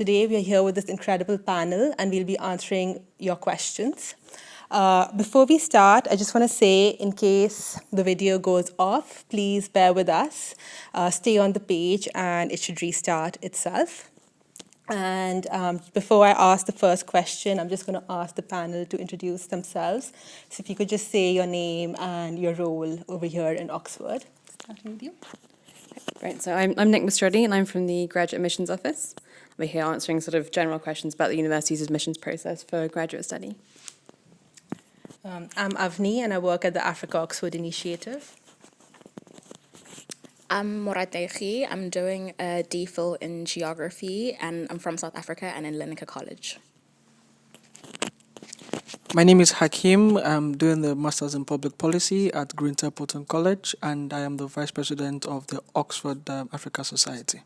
Today we are here with this incredible panel and we'll be answering your questions. Before we start, I just want to say, in case the video goes off, please bear with us. Stay on the page and it should restart itself. And before I ask the first question, I'm just going to ask the panel to introduce themselves. So if you could just say your name and your role over here in Oxford. Starting with you. Great, so I'm Nick Mastroddi and I'm from the Graduate Admissions Office. We're here answering sort of general questions about the university's admissions process for graduate study. I'm Avni and I work at the Africa Oxford Initiative. I'm Morategi. I'm doing a DPhil in geography and I'm from South Africa and in Linacre College. My name is Hakeem. I'm doing the Masters in Public Policy at Principal College and I am the Vice President of the Oxford Africa Society.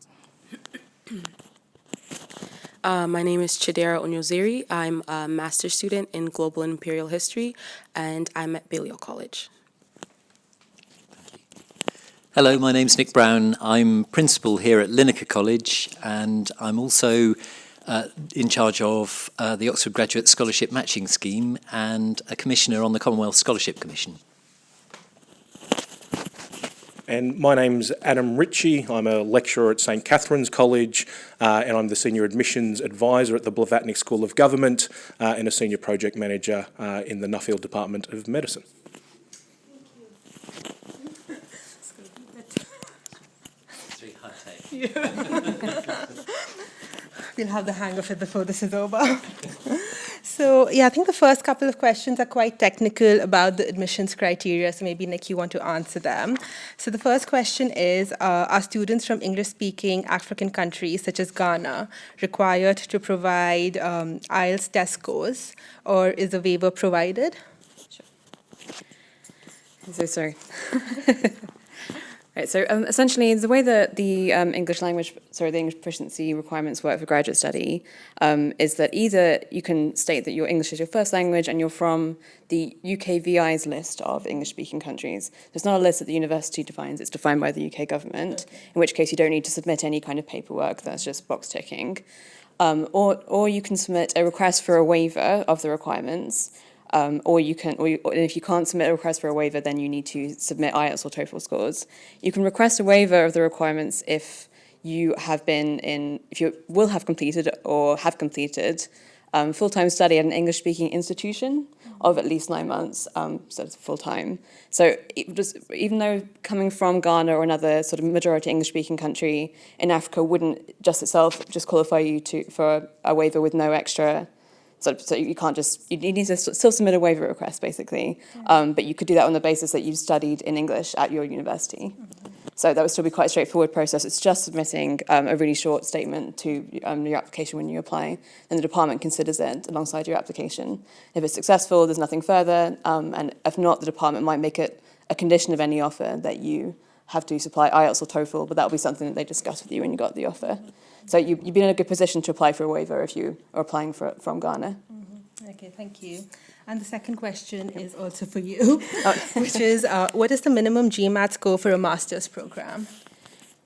My name is Chidera Onyeoziri. I'm a master's student in Global and Imperial History, and I'm at Balliol College. Hello, my name's Nick Brown. I'm principal here at Linacre College, and I'm also in charge of the Oxford Graduate Scholarship Matching Scheme and a commissioner on the Commonwealth Scholarship Commission. And my name's Adam Ritchie. I'm a lecturer at St Catherine's College and I'm the Senior Admissions Advisor at the Blavatnik School of Government and a Senior Project Manager in the Nuffield Department of Medicine. We'll have the hang of it before this is over. So, I think the first couple of questions are quite technical about the admissions criteria, so maybe, Nick, you want to answer them. So the first question is, are students from English-speaking African countries, such as Ghana, required to provide IELTS test scores, or is a waiver provided? Sure. So sorry. Right, so essentially, the way that the English proficiency requirements work for graduate study is that either you can state that your English is your first language and you're from the UKVI's list of English-speaking countries. It's not a list that the university defines, it's defined by the UK government, in which case you don't need to submit any kind of paperwork, that's just box ticking. Or you can submit a request for a waiver of the requirements, or if you can't submit a request for a waiver, then you need to submit IELTS or TOEFL scores. You can request a waiver of the requirements if you will have completed or have completed full-time study at an English-speaking institution of at least 9 months, so it's full-time. So even though coming from Ghana or another sort of majority English-speaking country in Africa wouldn't just qualify you for a waiver with no extra. So you can't you need to still submit a waiver request, basically. But you could do that on the basis that you've studied in English at your university. Mm-hmm. So that would still be quite a straightforward process. It's just submitting a really short statement to your application when you apply, and the department considers it alongside your application. If it's successful, there's nothing further, and if not, the department might make it a condition of any offer that you have to supply IELTS or TOEFL, but that will be something that they discuss with you when you got the offer. So you've been in a good position to apply for a waiver if you are applying from Ghana. Mm-hmm. Okay, thank you. And the second question is also for you, which is, what is the minimum GMAT score for a master's program?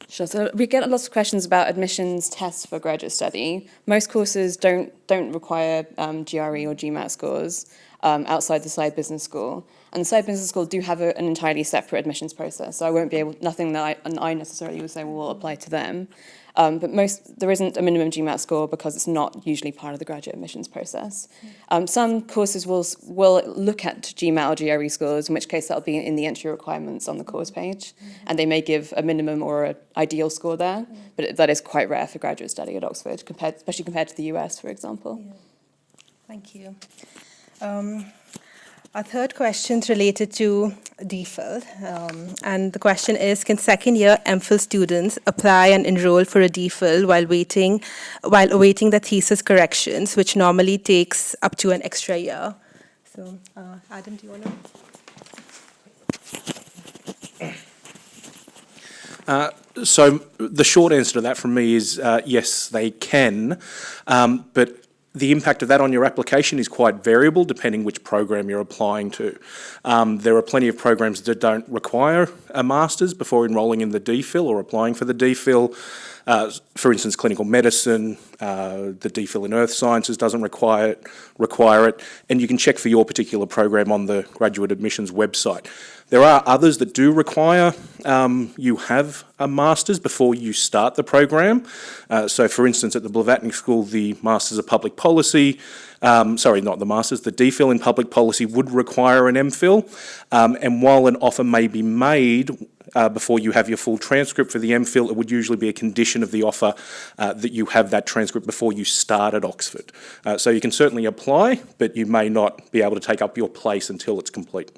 Sure. So we get lots of questions about admissions tests for graduate study. Most courses don't require GRE or GMAT scores outside the side business school. And the side business school do have an entirely separate admissions process. So I won't be nothing that I necessarily would say will apply to them. But there isn't a minimum GMAT score because it's not usually part of the graduate admissions process. Some courses will look at GMAT or GRE scores, in which case that'll be in the entry requirements on the course page, and they may give a minimum or an ideal score there, but that is quite rare for graduate study at Oxford, especially compared to the US, for example. Yeah. Thank you. Our third question is related to DPhil, and the question is, can second-year MPhil students apply and enroll for a DPhil while awaiting the thesis corrections, which normally takes up to an extra year? So, Adam, do you want to? So the short answer to that from me is yes, they can, but The impact of that on your application is quite variable depending which program you're applying to. There are plenty of programs that don't require a master's before enrolling in the DPhil or applying for the DPhil. For instance, clinical medicine, the DPhil in earth sciences doesn't require it, and you can check for your particular program on the graduate admissions website. There are others that do require you have a master's before you start the program. So for instance, at the Blavatnik School, the Masters of Public Policy, sorry, not the Masters, the DPhil in Public Policy would require an MPhil. And while an offer may be made before you have your full transcript for the MPhil, it would usually be a condition of the offer that you have that transcript before you start at Oxford. So you can certainly apply, but you may not be able to take up your place until it's complete.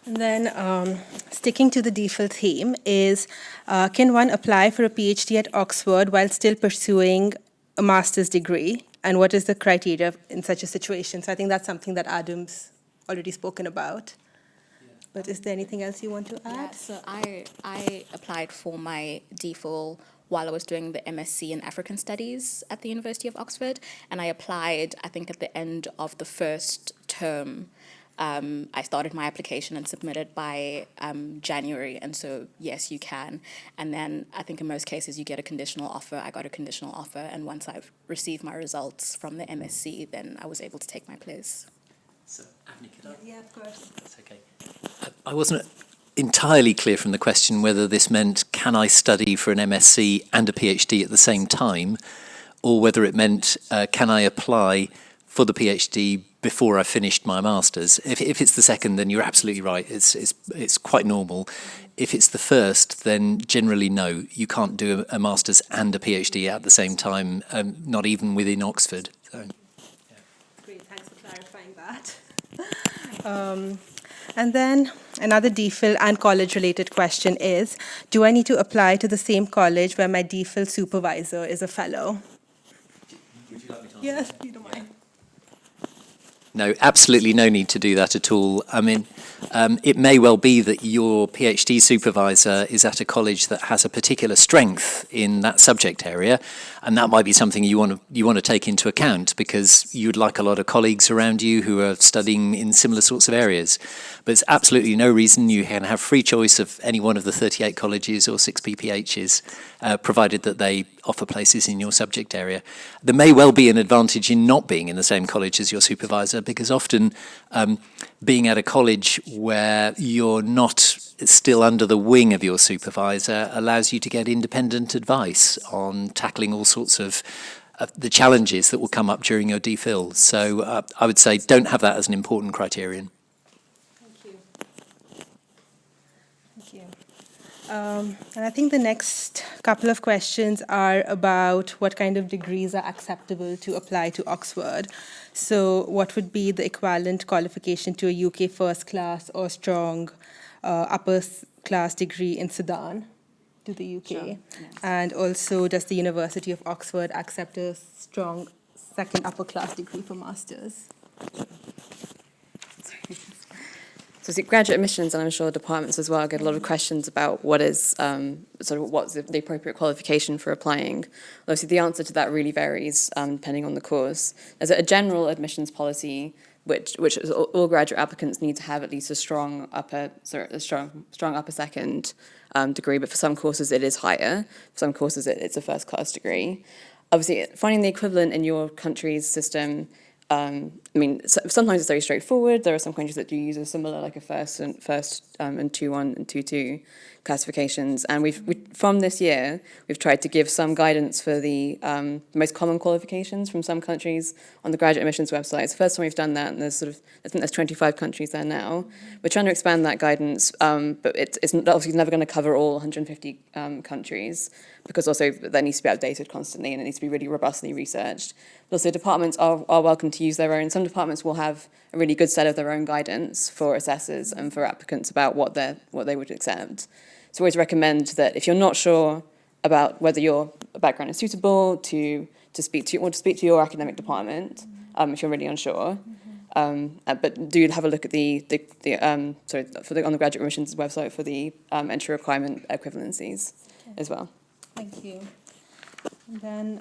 And then sticking to the DPhil theme is, can one apply for a PhD at Oxford while still pursuing a master's degree? And what is the criteria in such a situation? So I think that's something that Adam's already spoken about. But is there anything else you want to add? Yeah, so I applied for my DPhil while I was doing the MSc in African Studies at the University of Oxford. And I applied, I think, at the end of the first term. I started my application and submitted by January, and so yes, you can. And then I think in most cases you get a conditional offer. I got a conditional offer, and once I've received my results from the MSc, then I was able to take my place. So, Avni, could I? Yeah, of course. That's okay. I wasn't entirely clear from the question whether this meant can I study for an MSc and a PhD at the same time, or whether it meant can I apply for the PhD before I finished my master's. If it's the second, then you're absolutely right. It's quite normal. If it's the first, then generally no, you can't do a master's and a PhD at the same time, not even within Oxford. So, yeah. Great, thanks for clarifying that. And then another DPhil and college-related question is, do I need to apply to the same college where my DPhil supervisor is a fellow? Would you like me to answer? Yes, you don't mind. No, absolutely no need to do that at all. I mean, it may well be that your PhD supervisor is at a college that has a particular strength in that subject area, and that might be something you want to take into account because you'd like a lot of colleagues around you who are studying in similar sorts of areas. But it's absolutely no reason. You can have free choice of any one of the 38 colleges or 6 PPHs, provided that they offer places in your subject area. There may well be an advantage in not being in the same college as your supervisor, because often being at a college where you're not still under the wing of your supervisor allows you to get independent advice on tackling all sorts of the challenges that will come up during your DPhil. So I would say don't have that as an important criterion. Thank you. And I think the next couple of questions are about what kind of degrees are acceptable to apply to Oxford. So what would be the equivalent qualification to a UK first class or strong upper class degree in Sudan to the UK? Sure, yes. And also, does the University of Oxford accept a strong second upper class degree for masters? So see, graduate admissions, and I'm sure departments as well, get a lot of questions about what is what's the appropriate qualification for applying. Obviously, the answer to that really varies depending on the course. There's a general admissions policy which is all graduate applicants need to have at least a strong upper second degree, but for some courses it is higher. For some courses it's a first class degree. Obviously, finding the equivalent in your country's system. I mean, sometimes it's very straightforward. There are some countries that do use a similar, like a first and 2-1 and 2-2 classifications. And from this year, we've tried to give some guidance for the most common qualifications from some countries on the graduate admissions website. It's the first time we've done that, and I think there's 25 countries there now. We're trying to expand that guidance, but it's obviously never going to cover all 150 countries, because also that needs to be updated constantly and it needs to be really robustly researched. But also departments are welcome to use their own. Some departments will have a really good set of their own guidance for assessors and for applicants about what they would accept. So I always recommend that if you're not sure about whether your background is suitable to speak to your academic department, if you're really unsure. But do have a look at on the graduate admissions website for the entry requirement equivalencies as well. Thank you. And then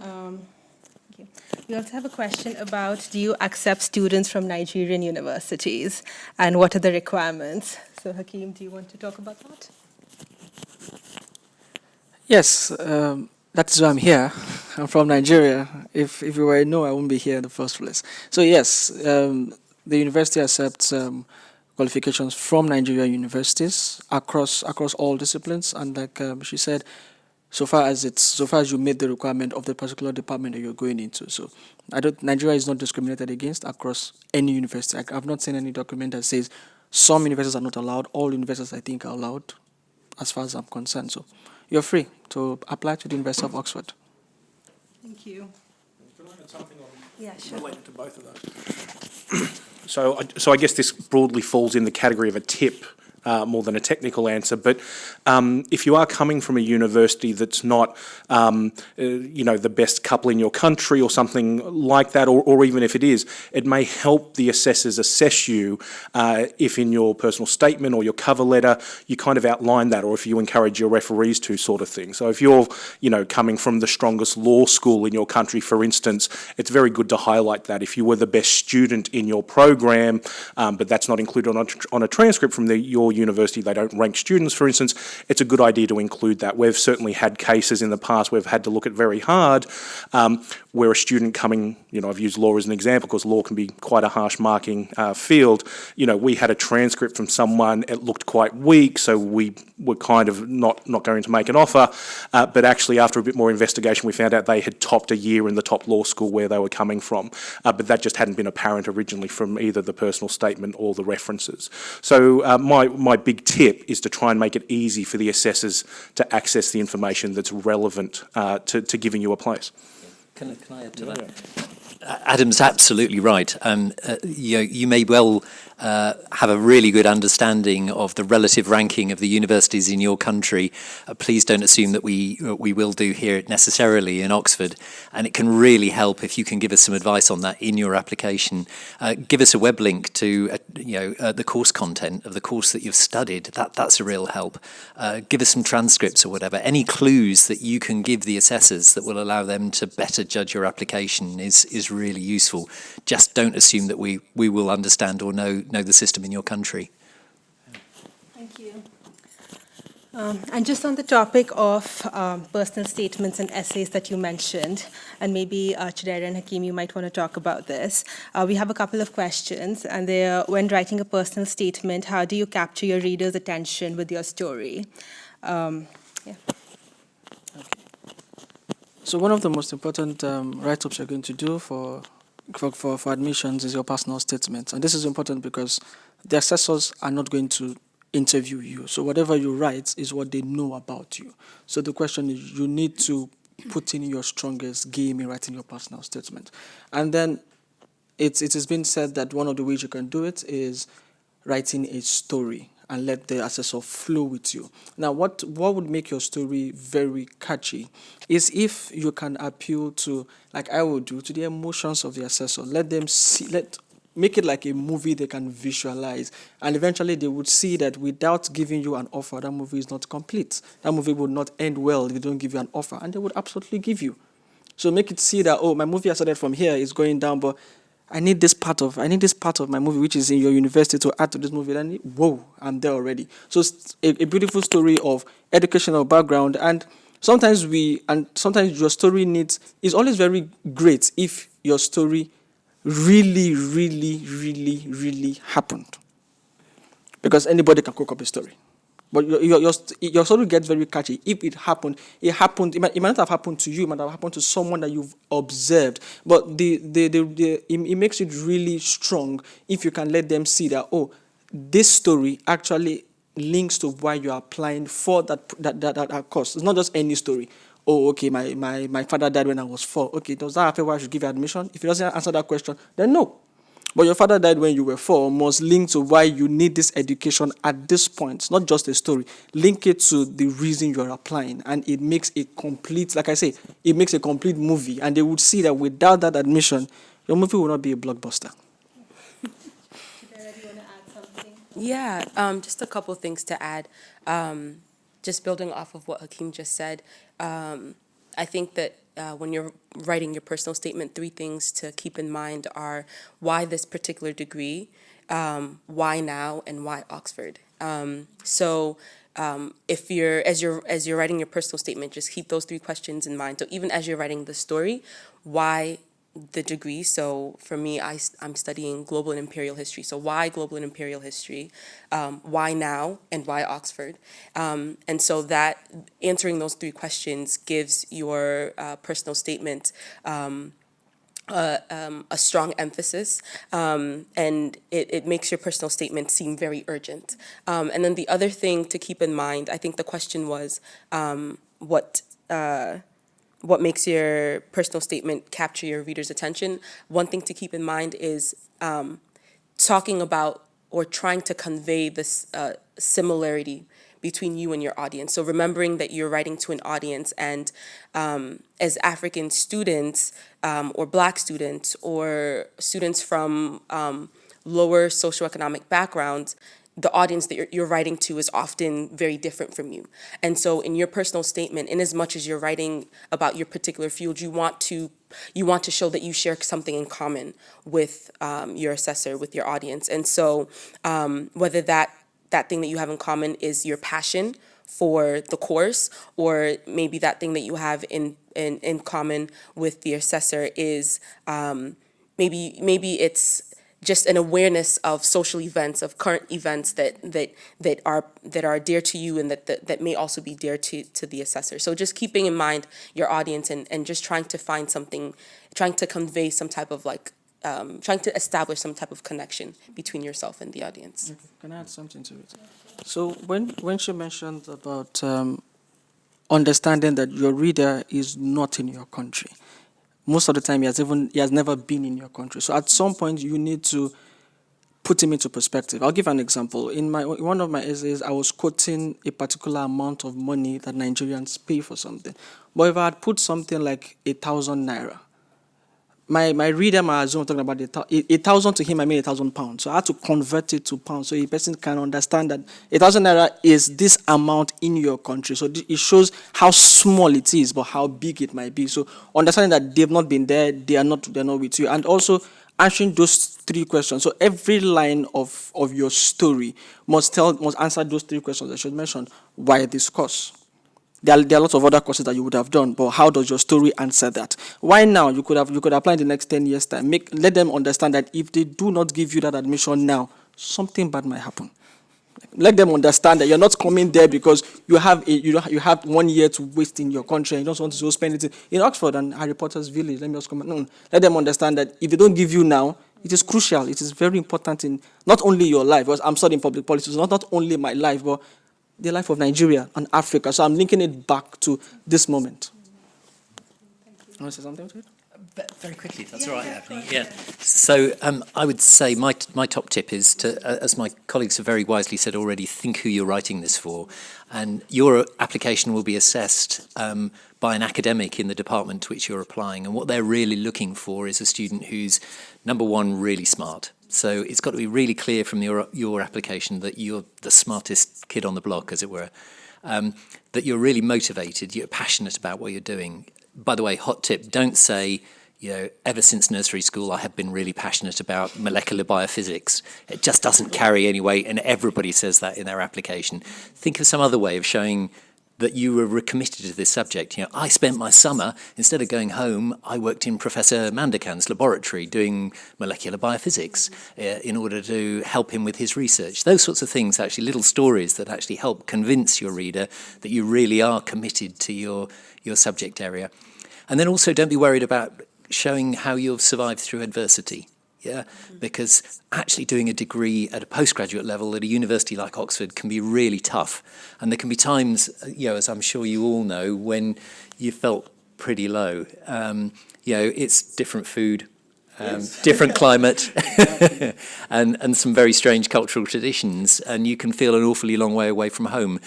okay. We also have a question about, do you accept students from Nigerian universities and what are the requirements? So Hakeem, do you want to talk about that? Yes, that is why I'm here. I'm from Nigeria. If you were no, I wouldn't be here in the first place. So yes, the university accepts qualifications from Nigerian universities across all disciplines, and like she said, so far as you meet the requirement of the particular department that you're going into. So Nigeria is not discriminated against across any university. I've not seen any document that says some universities are not allowed. All universities, I think, are allowed, as far as I'm concerned. So you're free to apply to the University of Oxford. Thank you. Can I add something on Yeah, sure. related to both of those? So I guess this broadly falls in the category of a tip more than a technical answer. But if you are coming from a university that's not, the best couple in your country or something like that, or even if it is, it may help the assessors assess you if in your personal statement or your cover letter you kind of outline that, or if you encourage your referees to, sort of thing. So if you're, coming from the strongest law school in your country, for instance, it's very good to highlight that. If you were the best student in your program, but that's not included on a transcript from your university, they don't rank students, for instance, it's a good idea to include that. We've certainly had cases in the past we've had to look at very hard where a student coming, I've used law as an example because law can be quite a harsh marking field. We had a transcript from someone, it looked quite weak, so we were kind of not going to make an offer, but actually after a bit more investigation we found out they had topped a year in the top law school where they were coming from, but that just hadn't been apparent originally from either the personal statement or the references. So my big tip is to try and make it easy for the assessors to access the information that's relevant to giving you a place. Can I add to that? Adam's absolutely right. You may well have a really good understanding of the relative ranking of the universities in your country. Please don't assume that we will do here necessarily in Oxford, and it can really help if you can give us some advice on that in your application. Give us a web link to the course content of the course that you've studied. That's a real help. Give us some transcripts or whatever. Any clues that you can give the assessors that will allow them to better judge your application is really useful. Just don't assume that we will understand or know the system in your country. Thank you. And just on the topic of personal statements and essays that you mentioned, and maybe Chidera and Hakeem, you might want to talk about this. We have a couple of questions, and they're, when writing a personal statement, how do you capture your reader's attention with your story? So one of the most important write-ups you're going to do for admissions is your personal statement. And this is important because the assessors are not going to interview you. So whatever you write is what they know about you. So the question is, you need to put in your strongest game in writing your personal statement. And then it has been said that one of the ways you can do it is writing a story and let the assessor flow with you. Now, what would make your story very catchy is if you can appeal to, like I would do, to the emotions of the assessor. Let them see, make it like a movie they can visualize. And eventually they would see that without giving you an offer, that movie is not complete. That movie would not end well if they don't give you an offer. And they would absolutely give you. So make it see that, oh, my movie I started from here is going down, but I need this part of my movie, which is in your university, to add to this movie. Then, whoa, I'm there already. So it's a beautiful story of educational background, and sometimes your story is always very great if your story really, really, really, really happened, because anybody can cook up a story. But your story gets very catchy. If it happened. It might not have happened to you. It might have happened to someone that you've observed. But it makes it really strong if you can let them see that, oh, this story actually links to why you are applying for that course. It's not just any story. Oh, okay, my father died when I was 4. Okay, does that affect why I should give admission? If it doesn't answer that question, then no. But your father died when you were 4 must link to why you need this education at this point, not just a story. Link it to the reason you're applying, and it makes a complete, like I say, it makes a complete movie, and they would see that without that admission, your movie will not be a blockbuster. Chidera, do you want to add something? Yeah, just a couple things to add. Just building off of what Hakeem just said, I think that when you're writing your personal statement, 3 things to keep in mind are why this particular degree, why now, and why Oxford. If as you're writing your personal statement, just keep those 3 questions in mind. So even as you're writing the story, why the degree? So for me, I'm studying global and imperial history. So why global and imperial history? Why now? And why Oxford? And so that answering those 3 questions gives your personal statement a strong emphasis, and it makes your personal statement seem very urgent. And then the other thing to keep in mind, I think the question was, what makes your personal statement capture your reader's attention? One thing to keep in mind is talking about or trying to convey this similarity between you and your audience. So remembering that you're writing to an audience, and as African students or Black students or students from lower socioeconomic backgrounds, the audience that you're writing to is often very different from you. And so in your personal statement, in as much as you're writing about your particular field, you want to show that you share something in common with your assessor, with your audience. And so whether that thing that you have in common is your passion for the course, or maybe that thing that you have in common with the assessor is maybe it's just an awareness of social events, of current events that are dear to you, and that may also be dear to the assessor. So just keeping in mind your audience, and just trying to find something, trying to convey some type of trying to establish some type of connection between yourself and the audience. Okay. Can I add something to it? So when she mentioned about understanding that your reader is not in your country, most of the time he has never been in your country. So at some point you need to put him into perspective. I'll give an example. In one of my essays, I was quoting a particular amount of money that Nigerians pay for something. But if I had put something like 1,000 naira, my reader might assume I'm talking about 1,000 to him, I mean 1,000 pounds. So I had to convert it to pounds so a person can understand that 1,000 naira is this amount in your country. So it shows how small it is, but how big it might be. So understanding that they've not been there, they're not with you, and also answering those 3 questions. So every line of your story must answer those 3 questions I should mention. Why this course? There are lots of other courses that you would have done, but how does your story answer that? Why now? You could apply in the next 10 years' time. Let them understand that if they do not give you that admission now, something bad might happen. Let them understand that you're not coming there because you have 1 year to waste in your country and you don't want to spend it in Oxford and Harry Potter's village. Let me just comment. No. Let them understand that if they don't give you now, it is crucial. It is very important in not only your life, because I'm studying public policy, so not only my life, but the life of Nigeria and Africa. So I'm linking it back to this moment. You want to say something to it? Very quickly, if that's all right, Anthony. Yeah. So I would say my top tip is to, as my colleagues have very wisely said already, think who you're writing this for. And your application will be assessed by an academic in the department to which you're applying. And what they're really looking for is a student who's, number one, really smart. So it's got to be really clear from your application that you're the smartest kid on the block, as it were, that you're really motivated, you're passionate about what you're doing. By the way, hot tip, don't say, ever since nursery school, I have been really passionate about molecular biophysics. It just doesn't carry any weight, and everybody says that in their application. Think of some other way of showing that you were committed to this subject. I spent my summer, instead of going home, I worked in Professor Mandakan's laboratory doing molecular biophysics in order to help him with his research. Those sorts of things, actually little stories that actually help convince your reader that you really are committed to your subject area. And then also don't be worried about showing how you've survived through adversity. Yeah, because actually doing a degree at a postgraduate level at a university like Oxford can be really tough. And there can be times, as I'm sure you all know, when you felt pretty low. It's different food, different climate, and some very strange cultural traditions, and you can feel an awfully long way away from home.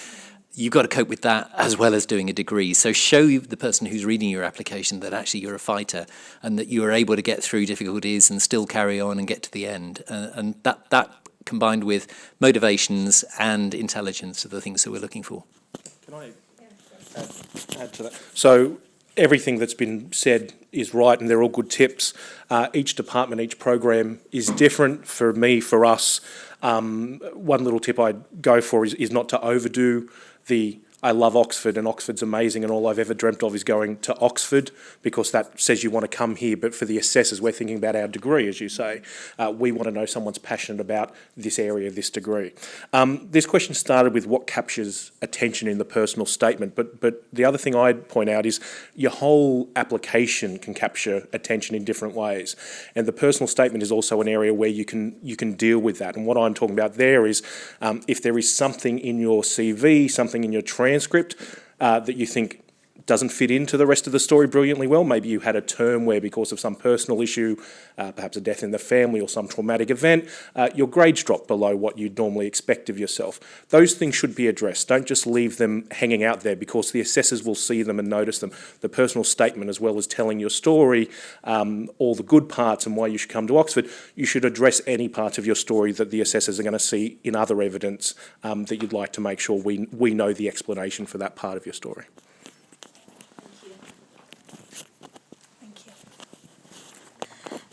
You've got to cope with that as well as doing a degree. So show the person who's reading your application that actually you're a fighter and that you are able to get through difficulties and still carry on and get to the end. And that combined with motivations and intelligence are the things that we're looking for. Can I add to that? So everything that's been said is right, and they're all good tips. Each department, each program is different. For me, for us, one little tip I'd go for is not to overdo the I love Oxford and Oxford's amazing and all I've ever dreamt of is going to Oxford, because that says you want to come here. But for the assessors, we're thinking about our degree, as you say. We want to know someone's passionate about this area, this degree. This question started with what captures attention in the personal statement, but the other thing I'd point out is your whole application can capture attention in different ways. And the personal statement is also an area where you can deal with that. And what I'm talking about there is if there is something in your CV, something in your transcript that you think doesn't fit into the rest of the story brilliantly well. Maybe you had a term where, because of some personal issue, perhaps a death in the family or some traumatic event, your grades drop below what you'd normally expect of yourself. Those things should be addressed. Don't just leave them hanging out there, because the assessors will see them and notice them. The personal statement, as well as telling your story, all the good parts and why you should come to Oxford, you should address any part of your story that the assessors are going to see in other evidence that you'd like to make sure we know the explanation for that part of your story.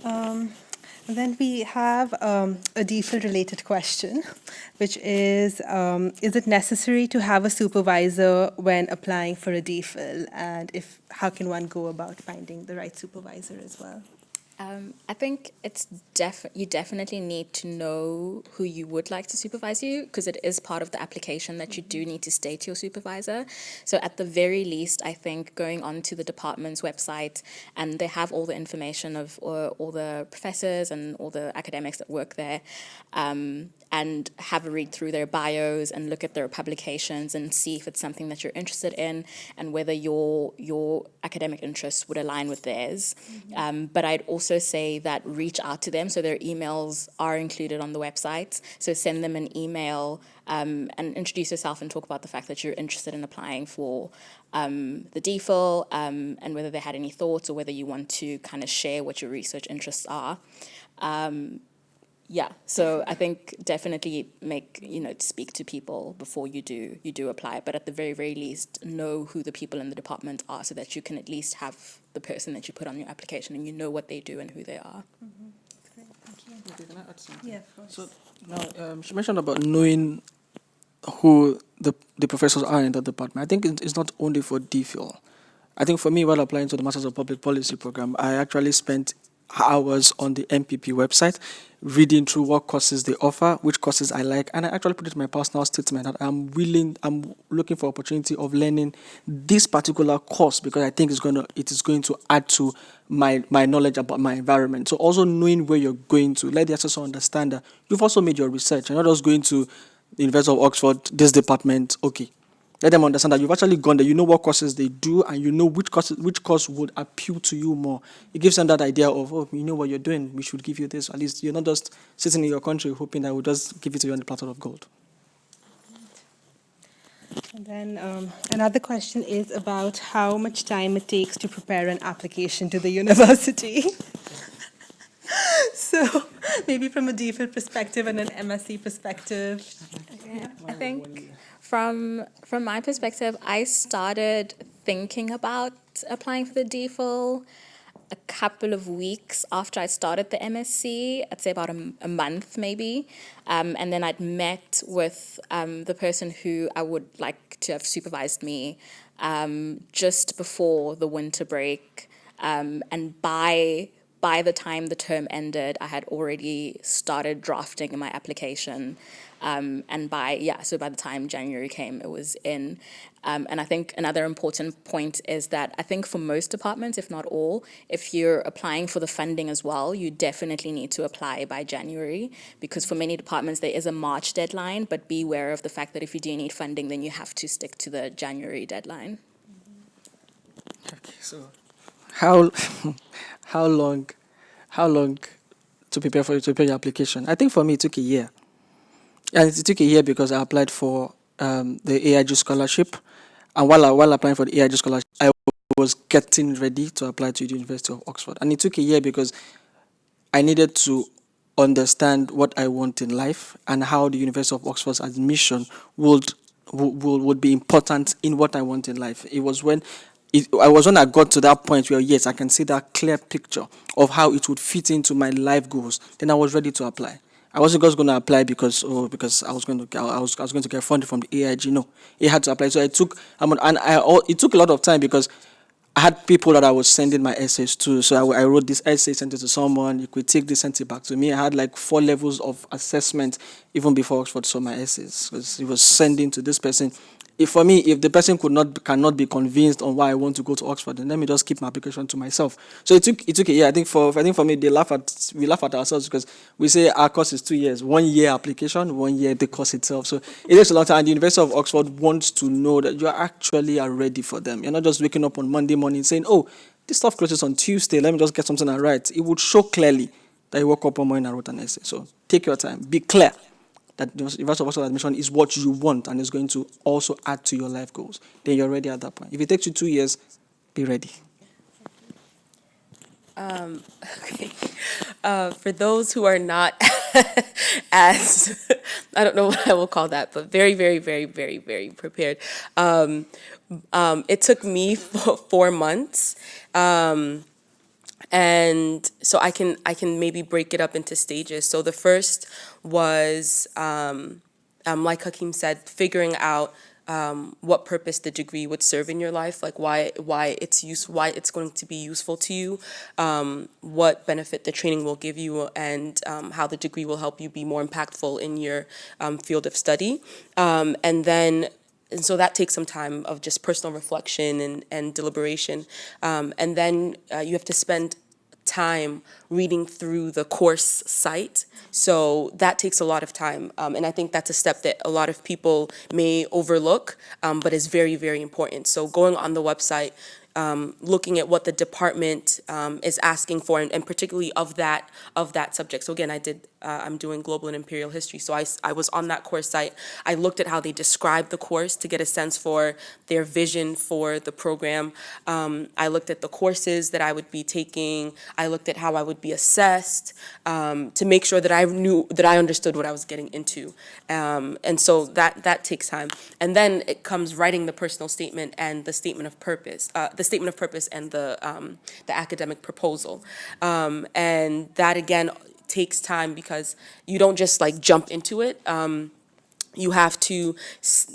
And then we have a DPhil related question, which is it necessary to have a supervisor when applying for a DPhil? And how can one go about finding the right supervisor as well? I think it's you definitely need to know who you would like to supervise you, because it is part of the application that you do need to state your supervisor. So at the very least, I think going onto the department's website, and they have all the information of all the professors and all the academics that work there, and have a read through their bios and look at their publications and see if it's something that you're interested in and whether your academic interests would align with theirs. But I'd also say that reach out to them. So their emails are included on the website. So send them an email and introduce yourself and talk about the fact that you're interested in applying for the DPhil, and whether they had any thoughts or whether you want to kind of share what your research interests are. Yeah, so I think definitely speak to people before you do apply, but at the very, very least, know who the people in the department are so that you can at least have the person that you put on your application and you know what they do and who they are. Great, thank you. Okay, can I add something? Yeah, of course. So now she mentioned about knowing who the professors are in the department. I think it's not only for DPhil. I think for me, while applying to the Masters of Public Policy program, I actually spent hours on the MPP website reading through what courses they offer, which courses I like, and I actually put it in my personal statement that I'm looking for opportunity of learning this particular course because I think it is going to add to my knowledge about my environment. So also knowing where you're going to, let the assessor understand that you've also made your research. You're not just going to the University of Oxford, this department, okay. Let them understand that you've actually gone there, you know what courses they do, and you know which course would appeal to you more. It gives them that idea of, oh, you know what you're doing, we should give you this. At least you're not just sitting in your country hoping that we'll just give it to you on the platter of gold. And then another question is about how much time it takes to prepare an application to the university. So maybe from a DPhil perspective and an MSc perspective. Yeah, I think from my perspective, I started thinking about applying for the DPhil a couple of weeks after I started the MSc. I'd say about a month maybe. And then I'd met with the person who I would like to have supervised me just before the winter break. And by the time the term ended, I had already started drafting my application. And by the time January came, it was in. And I think another important point is that I think for most departments, if not all, if you're applying for the funding as well, you definitely need to apply by January, because for many departments there is a March deadline, but be aware of the fact that if you do need funding, then you have to stick to the January deadline. Okay, so how long to prepare your application? I think for me it took a year. And it took a year because I applied for the AIG scholarship, and while applying for the AIG scholarship, I was getting ready to apply to the University of Oxford. And it took a year because I needed to understand what I want in life and how the University of Oxford's admission would be important in what I want in life. It was when I was when I got to that point where, yes, I can see that clear picture of how it would fit into my life goals, then I was ready to apply. I wasn't just going to apply because I was going to get funded from the AIG. No, it had to apply. So it took a lot of time because I had people that I was sending my essays to. So I wrote this essay, sent it to someone. You could take this, sent it back to me. I had like 4 levels of assessment even before Oxford saw my essays, because it was sending to this person. If the person cannot be convinced on why I want to go to Oxford, then let me just keep my application to myself. So it took a year. I think for me, we laugh at ourselves because we say our course is 2 years, 1 year application, 1 year the course itself. So it takes a long time. And the University of Oxford wants to know that you actually are ready for them. You're not just waking up on Monday morning saying, "Oh, this stuff closes on Tuesday. Let me just get something I write." It would show clearly that you woke up one morning and wrote an essay. So take your time. Be clear that the University of Oxford admission is what you want and is going to also add to your life goals. Then you're ready at that point. If it takes you 2 years, be ready. Okay. For those who are not as, I don't know what I will call that, but very, very, very, very, very prepared. It took me 4 months. And so I can maybe break it up into stages. So the first was, like Hakeem said, figuring out what purpose the degree would serve in your life, like why it's going to be useful to you, what benefit the training will give you, and how the degree will help you be more impactful in your field of study. And so that takes some time of just personal reflection and deliberation. And then you have to spend time reading through the course site. So that takes a lot of time. And I think that's a step that a lot of people may overlook, but is very, very important. So going on the website, looking at what the department is asking for, and particularly of that subject. So again, I'm doing global and imperial history. So I was on that course site. I looked at how they describe the course to get a sense for their vision for the program. I looked at the courses that I would be taking. I looked at how I would be assessed to make sure that I understood what I was getting into. And so that takes time. And then it comes writing the personal statement and the statement of purpose. And the academic proposal. And that, again, takes time because you don't just, like, jump into it. You have to,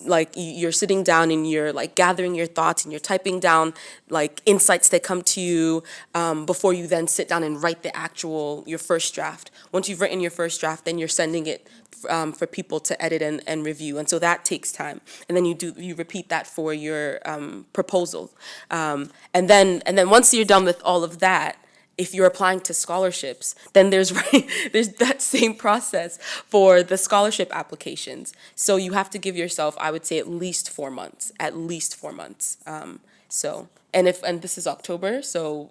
like, you're sitting down and you're, like, gathering your thoughts and you're typing down, like, insights that come to you before you then sit down and write your first draft. Once you've written your first draft, then you're sending it for people to edit and review, and so that takes time. And then you repeat that for your proposal, and then once you're done with all of that, if you're applying to scholarships, then there's that same process for the scholarship applications. So you have to give yourself, I would say, at least 4 months. So and this is October, so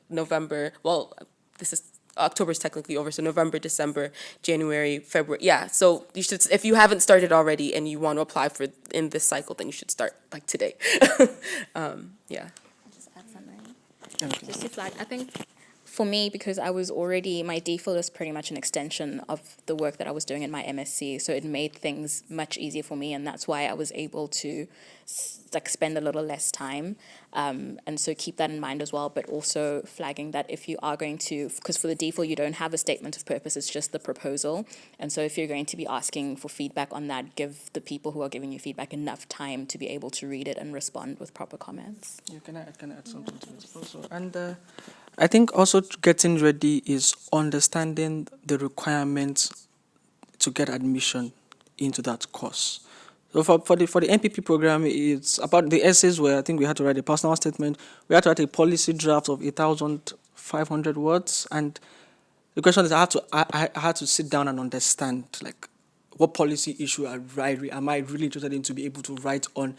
November? Well, this is. October is technically over, so November, December, January, February. Yeah, so you should, if you haven't started already and you want to apply for in this cycle, then you should start like today. Yeah. Just add something. Just to flag, I think for me, because I was already, my DPhil is pretty much an extension of the work that I was doing in my MSc, so it made things much easier for me, and that's why I was able to spend a little less time, and so keep that in mind as well, but also flagging that if you are going to, because for the DPhil you don't have a statement of purpose, it's just the proposal, and so if you're going to be asking for feedback on that, give the people who are giving you feedback enough time to be able to read it and respond with proper comments. Yeah, can I add something to this also? And I think also getting ready is understanding the requirements to get admission into that course. So for the MPP program, it's about the essays where I think we had to write a personal statement. We had to write a policy draft of 8,500 words. And the question is, I had to sit down and understand, like, what policy issue am I really interested in to be able to write on?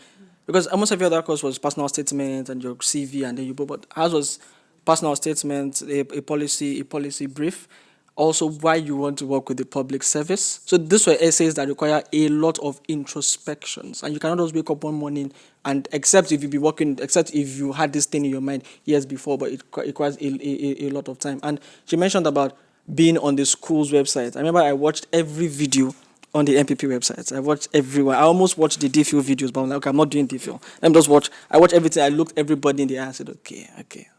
Because almost every other course was personal statement and your CV, and then but ours was personal statement, a policy brief. Also, why you want to work with the public service. So these were essays that require a lot of introspections, and you cannot just wake up one morning and except if you had this thing in your mind years before, but it requires a lot of time. And she mentioned about being on the school's website. I remember I watched every video on the MPP websites. I watched everyone. I almost watched the DPhil videos, but I'm like, okay, I'm not doing DPhil. Let me just watch. I watched everything. I looked everybody in the eye and said, okay.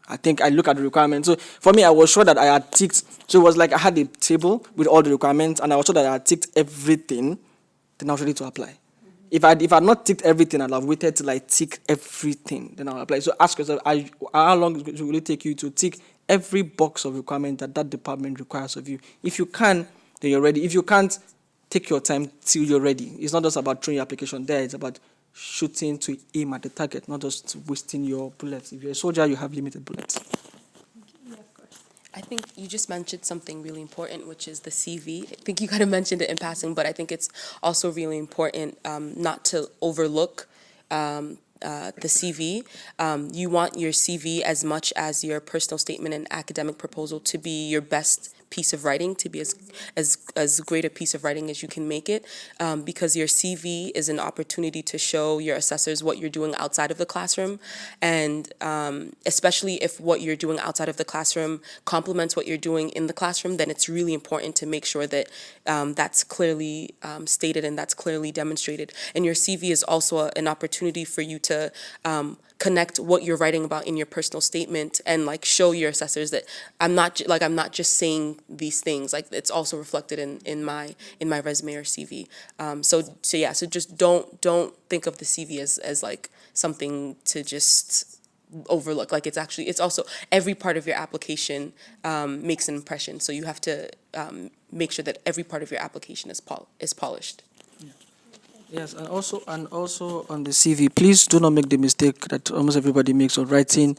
I think I look at the requirements. So for me, I was sure that I had ticked. So it was like I had a table with all the requirements, and I was sure that I had ticked everything. Then I was ready to apply. If I had not ticked everything, I'd have waited till I tick everything. Then I'll apply. So ask yourself, how long will it take you to tick every box of requirement that department requires of you? If you can, then you're ready. If you can't, take your time till you're ready. It's not just about throwing your application there. It's about shooting to aim at the target, not just wasting your bullets. If you're a soldier, you have limited bullets. I think you just mentioned something really important, which is the CV. I think you kind of mentioned it in passing, but I think it's also really important not to overlook the CV. You want your CV as much as your personal statement and academic proposal to be your best piece of writing, to be as great a piece of writing as you can make it, because your CV is an opportunity to show your assessors what you're doing outside of the classroom, and especially if what you're doing outside of the classroom complements what you're doing in the classroom, then it's really important to make sure that that's clearly stated and that's clearly demonstrated. And your CV is also an opportunity for you to connect what you're writing about in your personal statement and like show your assessors that I'm not just saying these things, like it's also reflected in my resume or CV. So just don't think of the CV as like something to just overlook. Like it's also every part of your application makes an impression. So you have to make sure that every part of your application is polished. Yes, and also on the CV, please do not make the mistake that almost everybody makes of writing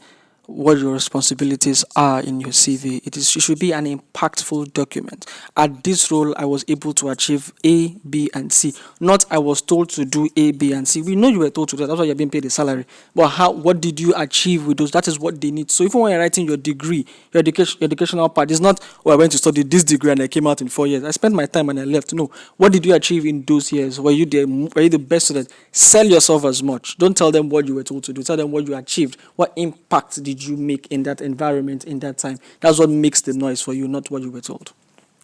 what your responsibilities are in your CV. It should be an impactful document. At this role, I was able to achieve A, B, and C. Not I was told to do A, B, and C. We know you were told to do that. That's why you're being paid a salary. But what did you achieve with those? That is what they need. So even when you're writing your degree, your educational part, is not, oh, I went to study this degree and I came out in 4 years. I spent my time and I left. No. What did you achieve in those years? Were you the best student? Sell yourself as much. Don't tell them what you were told to do. Tell them what you achieved. What impact did you make in that environment, in that time? That's what makes the noise for you, not what you were told.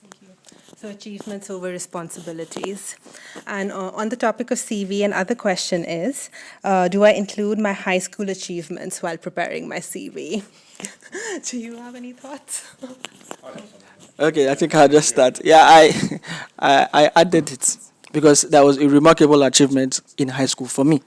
Thank you. So achievements over responsibilities. And on the topic of CV, another question is, do I include my high school achievements while preparing my CV? Do you have any thoughts? Okay, I think I'll just start. Yeah, I added it because that was a remarkable achievement in high school for me.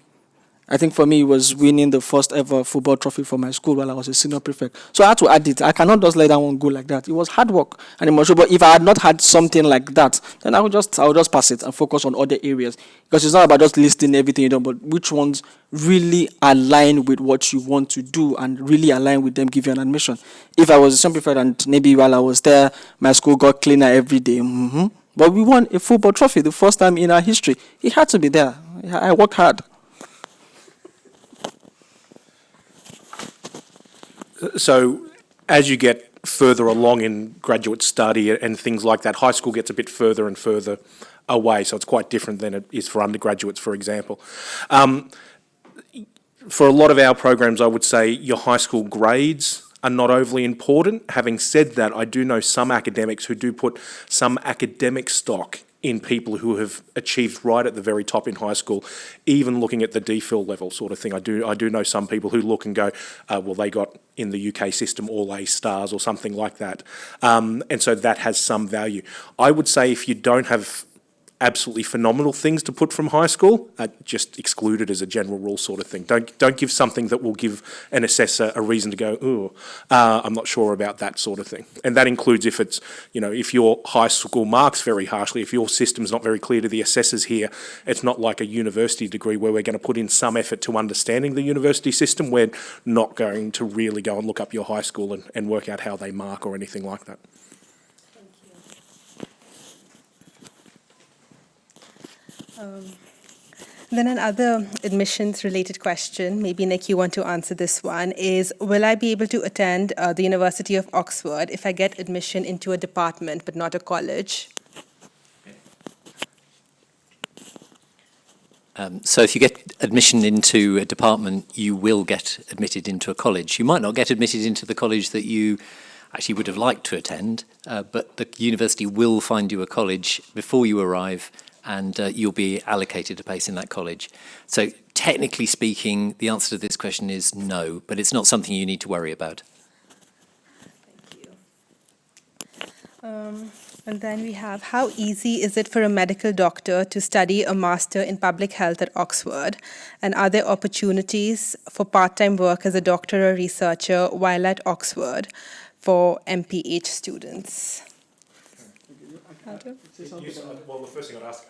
I think for me, it was winning the first ever football trophy for my school while I was a senior prefect. So I had to add it. I cannot just let that one go like that. It was hard work and emotional. But if I had not had something like that, then I would just pass it and focus on other areas. Because it's not about just listing everything you do, but which ones really align with what you want to do and really align with them, give you an admission. If I was a senior prefect and maybe while I was there, my school got cleaner every day. But we won a football trophy the first time in our history. It had to be there. I worked hard. So as you get further along in graduate study and things like that, high school gets a bit further and further away, so it's quite different than it is for undergraduates, for example. For a lot of our programs, I would say your high school grades are not overly important. Having said that, I do know some academics who do put some academic stock in people who have achieved right at the very top in high school, even looking at the DPhil level sort of thing. I do know some people who look and go, well, they got in the UK system all A stars or something like that. And so that has some value. I would say if you don't have absolutely phenomenal things to put from high school, just exclude it as a general rule sort of thing. Don't give something that will give an assessor a reason to go, ooh, I'm not sure about that sort of thing. And that includes if it's, if your high school marks very harshly, if your system's not very clear to the assessors here, it's not like a university degree where we're going to put in some effort to understanding the university system. We're not going to really go and look up your high school and work out how they mark or anything like that. Then another admissions-related question, maybe Nick, you want to answer this one, is will I be able to attend the University of Oxford if I get admission into a department but not a college? So if you get admission into a department, you will get admitted into a college. You might not get admitted into the college that you actually would have liked to attend, but the university will find you a college before you arrive, and you'll be allocated a place in that college. So technically speaking, the answer to this question is no, but it's not something you need to worry about. Thank you. And then we have, how easy is it for a medical doctor to study a master in public health at Oxford? And are there opportunities for part-time work as a doctor or researcher while at Oxford for MPH students? Well, the first thing I'd ask,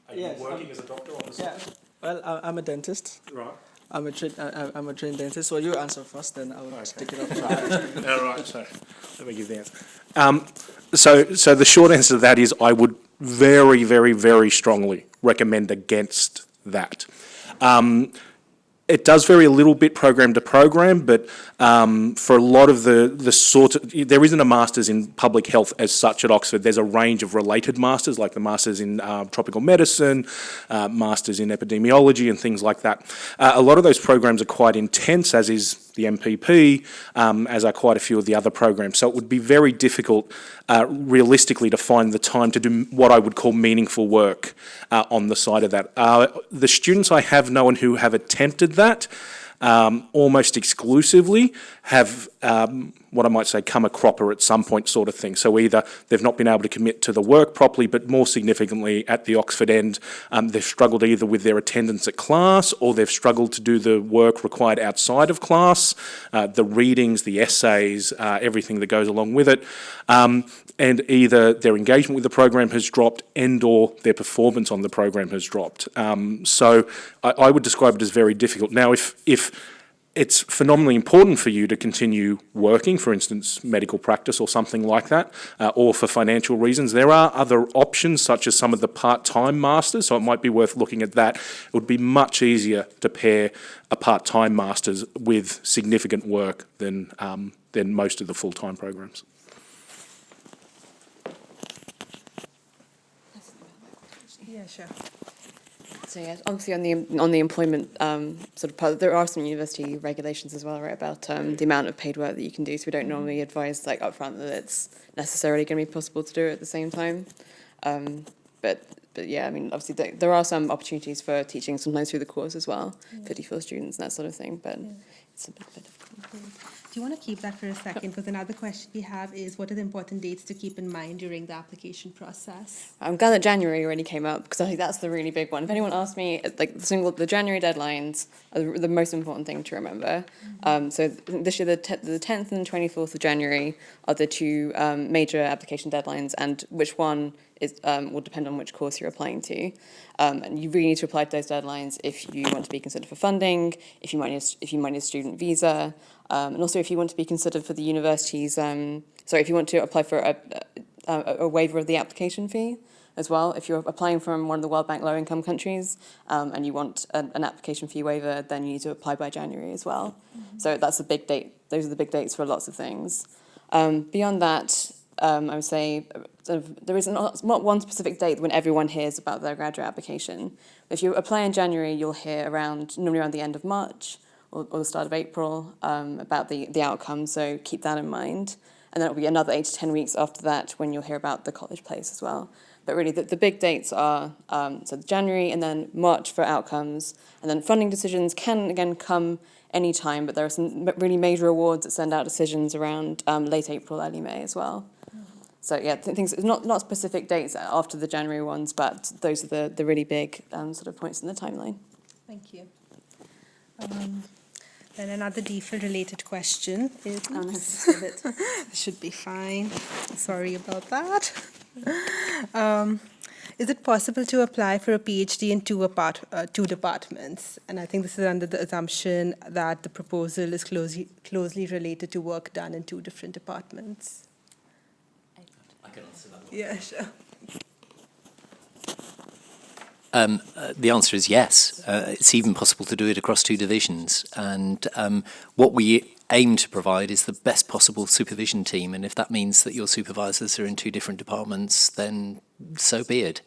are you working as a doctor on the side? Yeah. Well, I'm a dentist. Right. I'm a trained dentist. So you answer first, then I'll take it up. All right, so let me give the answer. So the short answer to that is I would very, very, very strongly recommend against that. It does vary a little bit program to program, but for a lot of the sort of, there isn't a master's in public health as such at Oxford. There's a range of related masters, like the masters in tropical medicine, masters in epidemiology and things like that. A lot of those programs are quite intense, as is the MPP, as are quite a few of the other programs. So it would be very difficult, realistically, to find the time to do what I would call meaningful work on the side of that. The students I have known who have attempted that almost exclusively have what I might say come a cropper at some point sort of thing. So either they've not been able to commit to the work properly, but more significantly at the Oxford end, they've struggled either with their attendance at class or they've struggled to do the work required outside of class, the readings, the essays, everything that goes along with it. And either their engagement with the program has dropped and or their performance on the program has dropped. So I would describe it as very difficult. Now, if it's phenomenally important for you to continue working, for instance, medical practice or something like that, or for financial reasons, there are other options such as some of the part-time masters, so it might be worth looking at that. It would be much easier to pair a part-time master's with significant work than most of the full-time programs. Yeah, sure. So yeah, obviously on the employment sort of part, there are some university regulations as well, right, about the amount of paid work that you can do. So we don't normally advise like upfront that it's necessarily going to be possible to do it at the same time. But yeah, I mean, obviously there are some opportunities for teaching sometimes through the course as well, for DPhil students and that sort of thing. But it's a bit difficult. Do you want to keep that for a second? Because another question we have is, what are the important dates to keep in mind during the application process? I'm glad that January already came up because I think that's the really big one. If anyone asks me, like the January deadlines are the most important thing to remember. So this year, the 10th and 24th of January are the two major application deadlines, and which one is will depend on which course you're applying to. And you really need to apply to those deadlines if you want to be considered for funding, if you might need a student visa, and also if you want to be considered for the university's, if you want to apply for a waiver of the application fee as well. If you're applying from one of the World Bank low-income countries and you want an application fee waiver, then you need to apply by January as well. So that's a big date. Those are the big dates for lots of things. Beyond that, I would say there is not one specific date when everyone hears about their graduate application. If you apply in January, you'll hear normally around the end of March or the start of April about the outcome, so keep that in mind. And then it'll be another 8 to 10 weeks after that when you'll hear about the college place as well. But really the big dates are January and then March for outcomes, and then funding decisions can again come any time, but there are some really major awards that send out decisions around late April, early May as well. So yeah, things not specific dates after the January ones, but those are the really big sort of points in the timeline. Thank you. Then another DPhil related question is, this should be fine. Sorry about that. Is it possible to apply for a PhD in two departments? And I think this is under the assumption that the proposal is closely related to work done in two different departments. I can answer that one. Yeah, sure. The answer is yes. It's even possible to do it across two divisions. And what we aim to provide is the best possible supervision team. And if that means that your supervisors are in two different departments, then so be it.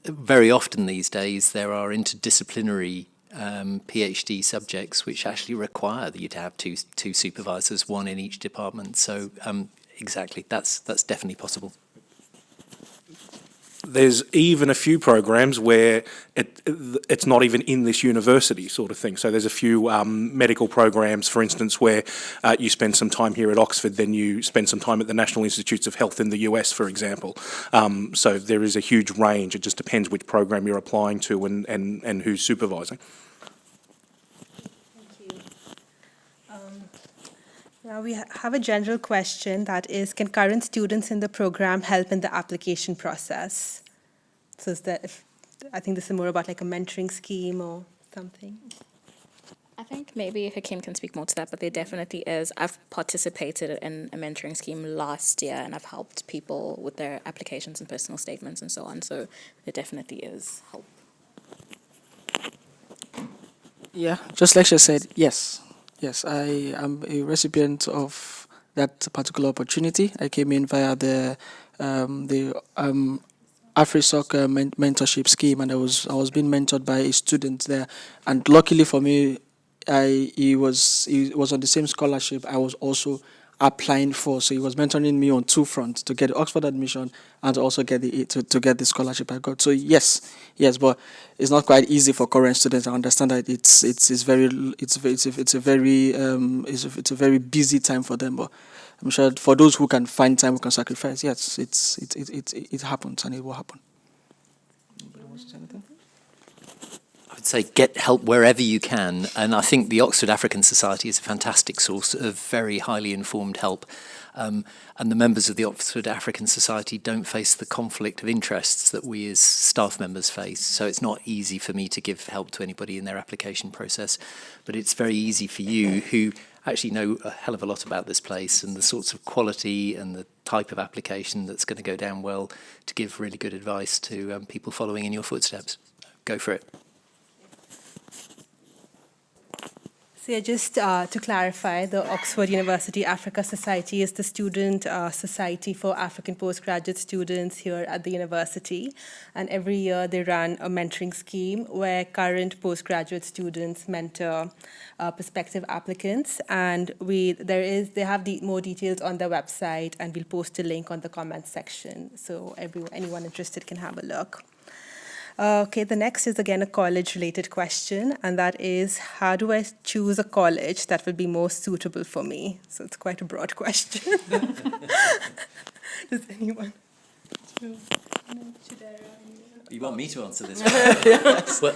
Very often these days, there are interdisciplinary PhD subjects which actually require you to have two supervisors, one in each department. So exactly, that's definitely possible. there's even a few programs where it's not even in this university sort of thing. So there's a few medical programs, for instance, where you spend some time here at Oxford, then you spend some time at the National Institutes of Health in the US, for example. So there is a huge range. It just depends which program you're applying to and who's supervising. Now we have a general question that is, can current students in the program help in the application process? So is that, I think this is more about like a mentoring scheme or something. I think maybe Hakeem can speak more to that, but there definitely is. I've participated in a mentoring scheme last year, and I've helped people with their applications and personal statements and so on. So there definitely is help. Yeah, just like she said, yes. Yes, I am a recipient of that particular opportunity. I came in via the AfriSoc mentorship scheme, and I was being mentored by a student there. And luckily for me, he was on the same scholarship I was also applying for. So he was mentoring me on two fronts, to get the Oxford admission and to also get to get the scholarship I got. So yes, but it's not quite easy for current students. I understand that it's a very busy time for them, but I'm sure for those who can find time, who can sacrifice, yes, it happens and it will happen. Anybody wants to say anything? I would say get help wherever you can, and I think the Oxford African Society is a fantastic source of very highly informed help. And the members of the Oxford African Society don't face the conflict of interests that we as staff members face. So it's not easy for me to give help to anybody in their application process, but it's very easy for you who actually know a hell of a lot about this place and the sorts of quality and the type of application that's going to go down well to give really good advice to people following in your footsteps. Go for it. So yeah, just to clarify, the Oxford University Africa Society is the student society for African postgraduate students here at the university. And every year they run a mentoring scheme where current postgraduate students mentor prospective applicants. And they have more details on their website, and we'll post a link on the comments section. So anyone interested can have a look. Okay, the next is again a college-related question, and that is, how do I choose a college that will be most suitable for me? So it's quite a broad question. Does anyone? Chidera? You want me to answer this one?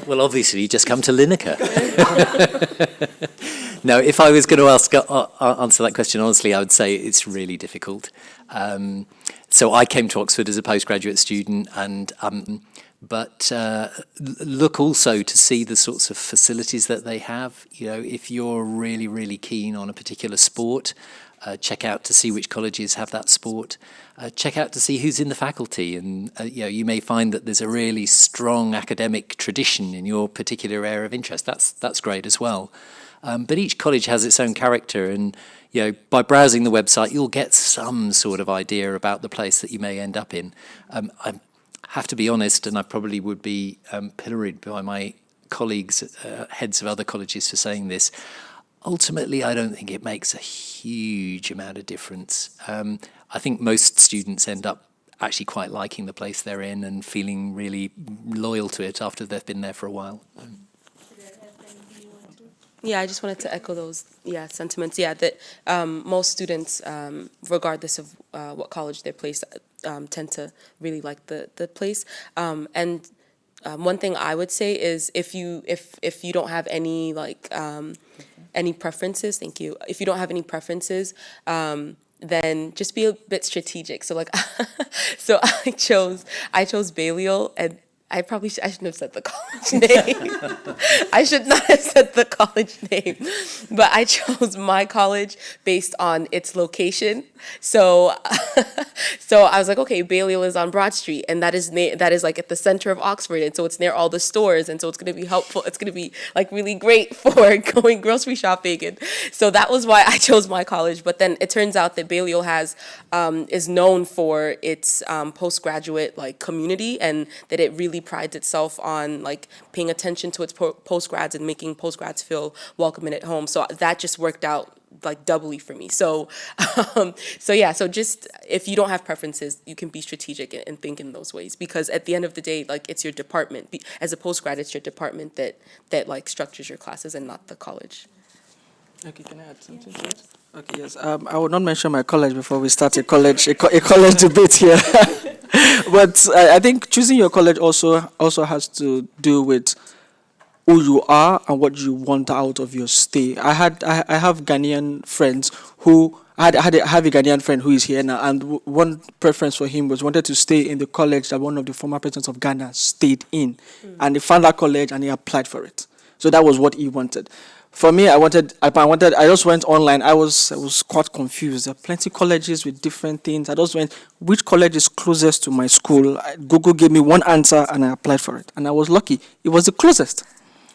well, obviously, you just come to Linacre. No, if I was going to answer that question honestly, I would say it's really difficult. So I came to Oxford as a postgraduate student, and but look also to see the sorts of facilities that they have. You know, if you're really, really keen on a particular sport, check out to see which colleges have that sport. Check out to see who's in the faculty, and you may find that there's a really strong academic tradition in your particular area of interest. That's great as well. But each college has its own character, and by browsing the website, you'll get some sort of idea about the place that you may end up in. I have to be honest, and I probably would be pilloried by my colleagues, heads of other colleges, for saying this. Ultimately, I don't think it makes a huge amount of difference. I think most students end up actually quite liking the place they're in and feeling really loyal to it after they've been there for a while. Yeah, I just wanted to echo those sentiments. Yeah, that most students, regardless of what college they're placed, tend to really like the place. And one thing I would say is if you don't have any any preferences, thank you. If you don't have any preferences, then just be a bit strategic. So so I chose Balliol, and I shouldn't have said the college name. I should not have said the college name, but I chose my college based on its location. So I was like, okay, Balliol is on Broad Street, and that is like at the center of Oxford, and so it's near all the stores, and so it's going to be helpful. It's going to be like really great for going grocery shopping, and so that was why I chose my college. But then it turns out that Balliol is known for its postgraduate community, and that it really prides itself on paying attention to its postgrads and making postgrads feel welcome and at home. So that just worked out like doubly for me. So, so just if you don't have preferences, you can be strategic and think in those ways, because at the end of the day, like, it's your department. As a postgrad, it's your department that like structures your classes and not the college. Okay, can I add something to it? Okay, yes. I will not mention my college before we start a college debate here. But I think choosing your college also has to do with who you are and what you want out of your stay. I have Ghanaian friends who I have a Ghanaian friend who is here now, and one preference for him was wanted to stay in the college that one of the former presidents of Ghana stayed in, and he found that college and he applied for it. So that was what he wanted. For me, I just went online. I was quite confused. There are plenty of colleges with different things. I just went, which college is closest to my school? Google gave me one answer and I applied for it. And I was lucky. It was the closest.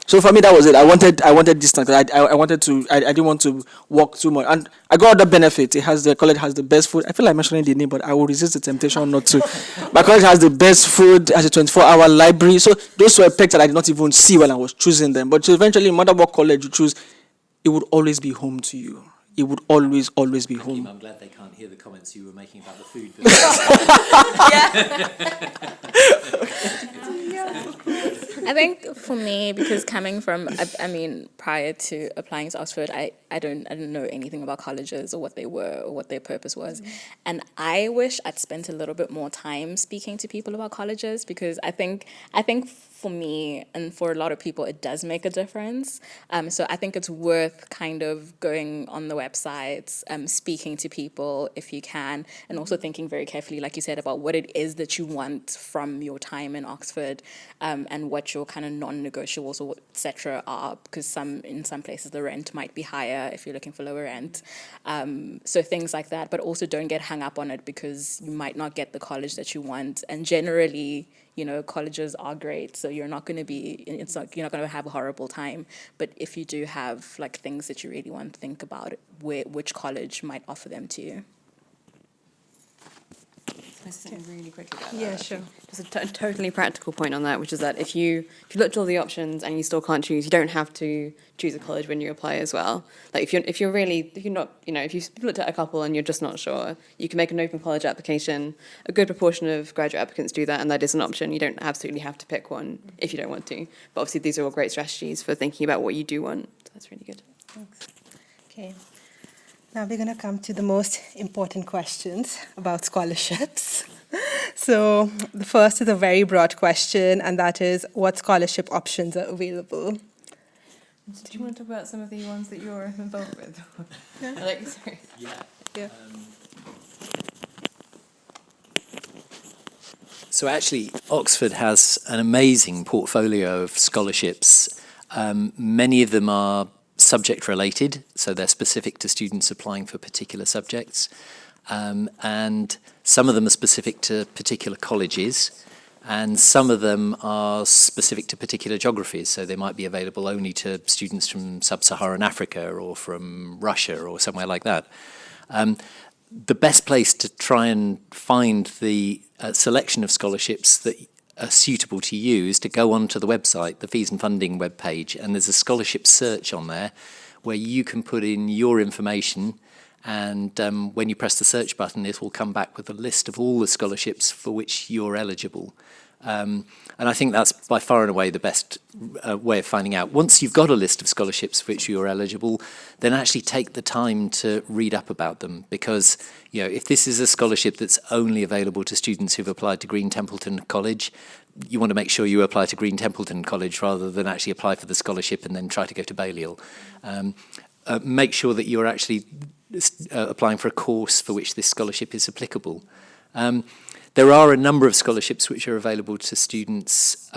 So for me, that was it. I wanted distance. I didn't want to walk too much. And I got other benefits. The college has the best food. I feel like mentioning the name, but I will resist the temptation not to. My college has the best food, has a 24-hour library. So those were perks that I did not even see when I was choosing them. But eventually, no matter what college you choose, it would always be home to you. It would always be home. Hakeem, I'm glad they can't hear the comments you were making about the food. I think for me, because coming from, I mean, prior to applying to Oxford, I didn't know anything about colleges or what they were or what their purpose was. And I wish I'd spent a little bit more time speaking to people about colleges, because I think for me and for a lot of people, it does make a difference. So I think it's worth kind of going on the websites, speaking to people if you can, and also thinking very carefully, like you said, about what it is that you want from your time in Oxford, and what your kind of non-negotiables or et cetera are, because in some places the rent might be higher if you're looking for lower rent. So things like that, but also don't get hung up on it because you might not get the college that you want. And generally, you know, colleges are great, so you're not going to have a horrible time. But if you do have like things that you really want, to think about which college might offer them to you. Can I say something really quickly about that? Yeah, sure. Just a totally practical point on that, which is that if you looked at all the options and you still can't choose, you don't have to choose a college when you apply as well. Like if you've looked at a couple and you're just not sure, you can make an open college application. A good proportion of graduate applicants do that, and that is an option. You don't absolutely have to pick one if you don't want to. But obviously these are all great strategies for thinking about what you do want. So that's really good. Thanks. Okay. Now we're going to come to the most important questions about scholarships. So the first is a very broad question, and that is, what scholarship options are available? Do you want to talk about some of the ones that you're involved with? Sorry. Yeah. So actually, Oxford has an amazing portfolio of scholarships. Many of them are subject related, so they're specific to students applying for particular subjects. And some of them are specific to particular colleges, and some of them are specific to particular geographies, so they might be available only to students from sub-Saharan Africa or from Russia or somewhere like that. The best place to try and find the selection of scholarships that are suitable to you is to go onto the website, the Fees and Funding webpage, and there's a scholarship search on there where you can put in your information, and when you press the search button, it will come back with a list of all the scholarships for which you're eligible. And I think that's by far and away the best way of finding out. Once you've got a list of scholarships for which you're eligible, then actually take the time to read up about them, because if this is a scholarship that's only available to students who've applied to Green Templeton College, you want to make sure you apply to Green Templeton College rather than actually apply for the scholarship and then try to go to Balliol. Make sure that you're actually applying for a course for which this scholarship is applicable. There are a number of scholarships which are available to students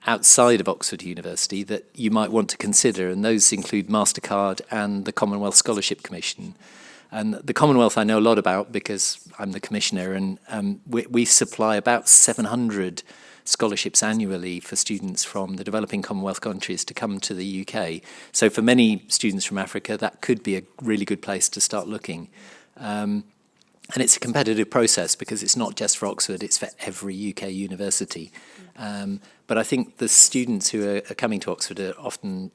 outside of Oxford University that you might want to consider, and those include MasterCard and the Commonwealth Scholarship Commission. And the Commonwealth I know a lot about because I'm the commissioner, and we supply about 700 scholarships annually for students from the developing Commonwealth countries to come to the UK. So for many students from Africa, that could be a really good place to start looking. And it's a competitive process because it's not just for Oxford, it's for every UK university. But I think the students who are coming to Oxford are often,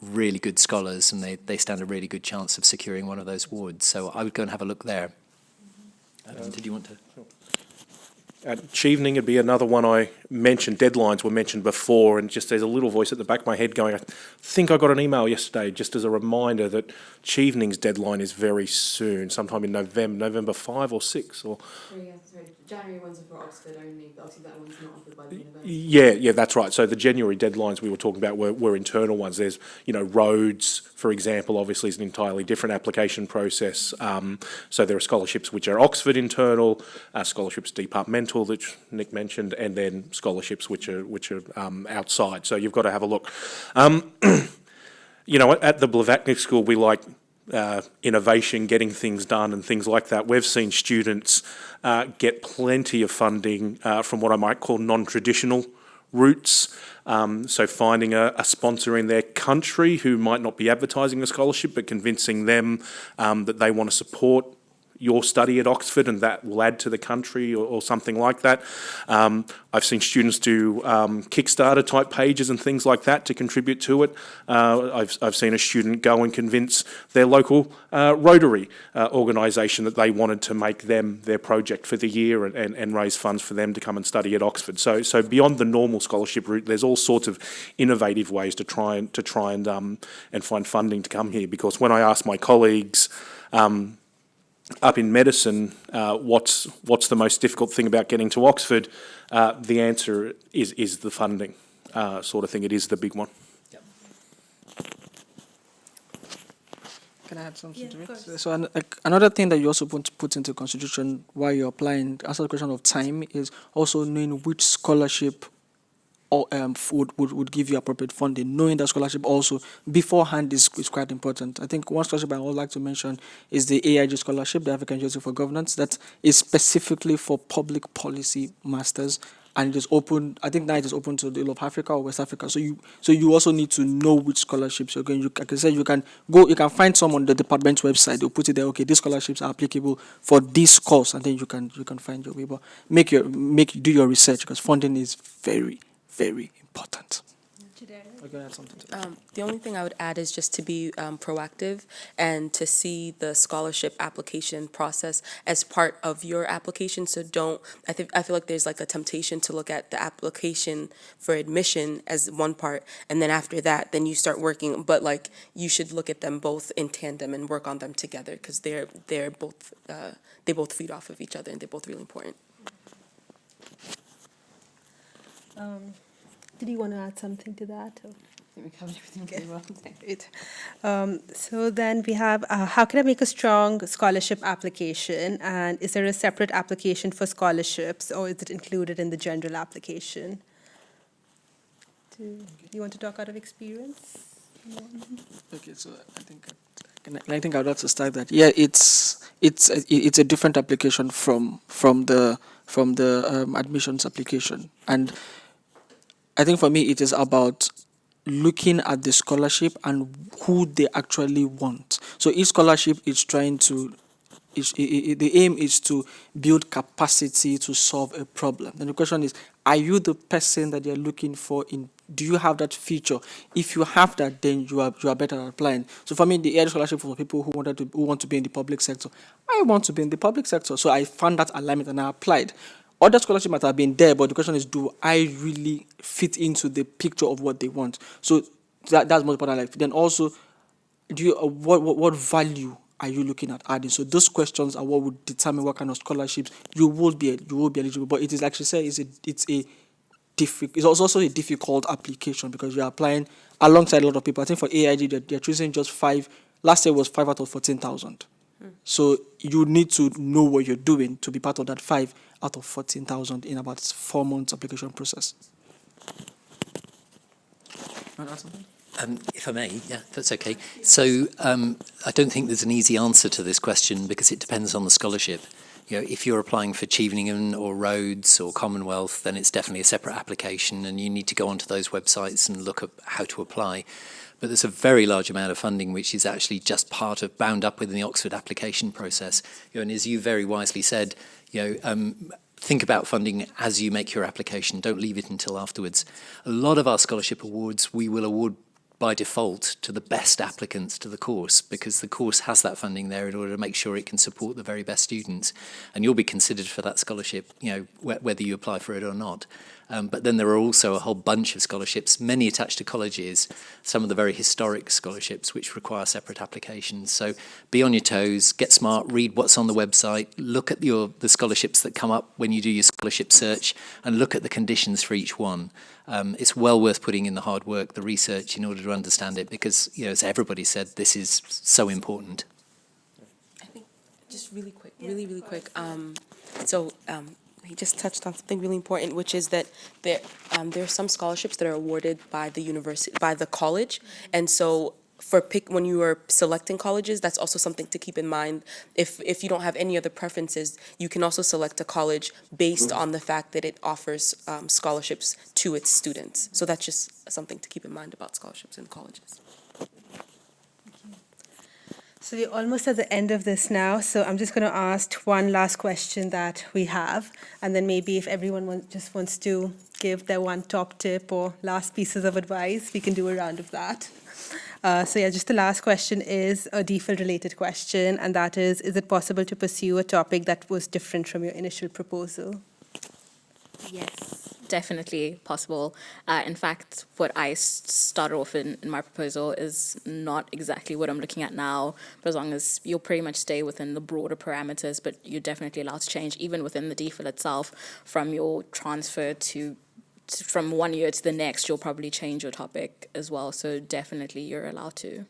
really good scholars, and they stand a really good chance of securing one of those awards. So I would go and have a look there. Did you want to? Chevening would be another one I mentioned. Deadlines were mentioned before, and just there's a little voice at the back of my head going, I think I got an email yesterday just as a reminder that Chevening's deadline is very soon, sometime in November 5 or 6. Or January ones are for Oxford only, but obviously that one's not offered by the university. Yeah, that's right. So the January deadlines we were talking about were internal ones. There's, roads, for example, obviously is an entirely different application process. So there are scholarships which are Oxford internal, scholarships departmental that Nick mentioned, and then scholarships which are outside. So you've got to have a look. At the Blavatnik School, we like innovation, getting things done and things like that. We've seen students get plenty of funding from what I might call non-traditional routes. So finding a sponsor in their country who might not be advertising a scholarship, but convincing them that they want to support your study at Oxford and that will add to the country or something like that. I've seen students do Kickstarter type pages and things like that to contribute to it. I've seen a student go and convince their local Rotary organisation that they wanted to make them their project for the year and raise funds for them to come and study at Oxford. So beyond the normal scholarship route, there's all sorts of innovative ways to try and find funding to come here. Because when I ask my colleagues up in medicine, what's the most difficult thing about getting to Oxford? The answer is the funding sort of thing. It is the big one. Yep. Can I add something to it? So another thing that you also want to put into consideration while you're applying, answer the question of time, is also knowing which scholarship or would give you appropriate funding. Knowing that scholarship also beforehand is quite important. I think one scholarship I would like to mention is the AIG scholarship, the African Institute for Governance, that is specifically for public policy masters, and it is open. I think now it is open to the whole of Africa or West Africa. So you also need to know which scholarships you're going. Like I said, you can find some on the department's website. They'll put it there. Okay, these scholarships are applicable for this course, and then you can find your way. But do your research, because funding is very, very important. The only thing I would add is just to be proactive and to see the scholarship application process as part of your application. So I feel like there's like a temptation to look at the application for admission as one part, and then after that, then you start working. But like you should look at them both in tandem and work on them together, because they're both they both feed off of each other and they're both really important. Did you want to add something to that? I think we covered everything really well. Great. So then we have, how can I make a strong scholarship application? And is there a separate application for scholarships, or is it included in the general application? Do you want to talk out of experience? Okay, so I think I'd like to start that. Yeah, it's a different application from the admissions application, and I think for me it is about looking at the scholarship and who they actually want. So each scholarship is trying to, the aim is to build capacity to solve a problem. And the question is, are you the person that they're looking for? Do you have that feature? If you have that, then you are better at applying. So for me, the air scholarship for people who want to be in the public sector, I want to be in the public sector. So I found that alignment and I applied. Other scholarship might have been there, but the question is, do I really fit into the picture of what they want? So that's most important. Like, then also, what value are you looking at adding? So those questions are what would determine what kind of scholarships you will be eligible. But it is, like she said, it's also a difficult application, because you're applying alongside a lot of people. I think for AIG they're choosing just 5. Last year was 5 out of 14,000. So you need to know what you're doing to be part of that 5 out of 14,000 in about 4 months application process. If I may, yeah, that's okay. So I don't think there's an easy answer to this question, because it depends on the scholarship. If you're applying for Cheveningen or Rhodes or Commonwealth, then it's definitely a separate application, and you need to go onto those websites and look at how to apply. But there's a very large amount of funding which is actually just bound up within the Oxford application process. And as you very wisely said, think about funding as you make your application. Don't leave it until afterwards. A lot of our scholarship awards, we will award by default to the best applicants to the course, because the course has that funding there in order to make sure it can support the very best students. And you'll be considered for that scholarship, whether you apply for it or not. But then there are also a whole bunch of scholarships, many attached to colleges, some of the very historic scholarships which require separate applications. So be on your toes, get smart, read what's on the website, look at the scholarships that come up when you do your scholarship search, and look at the conditions for each one. It's well worth putting in the hard work, the research, in order to understand it, because, as everybody said, this is so important. I think just really quick, really quick. He just touched on something really important, which is that there are some scholarships that are awarded by the university, by the college, and so when you are selecting colleges, that's also something to keep in mind. If you don't have any other preferences, you can also select a college based on the fact that it offers scholarships to its students. So that's just something to keep in mind about scholarships in colleges. So we're almost at the end of this now, so I'm just going to ask one last question that we have, and then maybe if everyone just wants to give their one top tip or last pieces of advice, we can do a round of that. Just the last question is a DPhil related question, and that is it possible to pursue a topic that was different from your initial proposal? Yes, definitely possible. In fact, what I started off in my proposal is not exactly what I'm looking at now, but as long as you'll pretty much stay within the broader parameters, but you're definitely allowed to change, even within the DPhil itself, from your transfer from 1 year to the next, you'll probably change your topic as well. So definitely you're allowed to. Can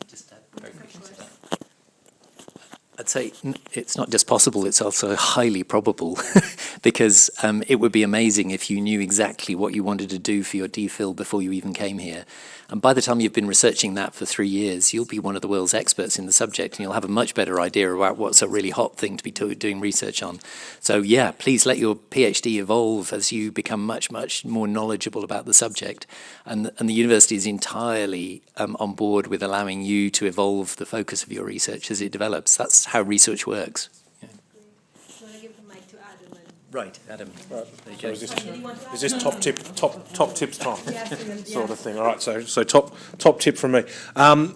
I just add very quickly to that? I'd say it's not just possible, it's also highly probable, because it would be amazing if you knew exactly what you wanted to do for your DPhil before you even came here. And by the time you've been researching that for 3 years, you'll be one of the world's experts in the subject, and you'll have a much better idea about what's a really hot thing to be doing research on. So yeah, please let your PhD evolve as you become much, much more knowledgeable about the subject. And the university is entirely on board with allowing you to evolve the focus of your research as it develops. That's how research works. Yeah. I want to give the mic to Adam. Right, Adam. Right. So is this top tips time sort of thing? All right. So top tip from me.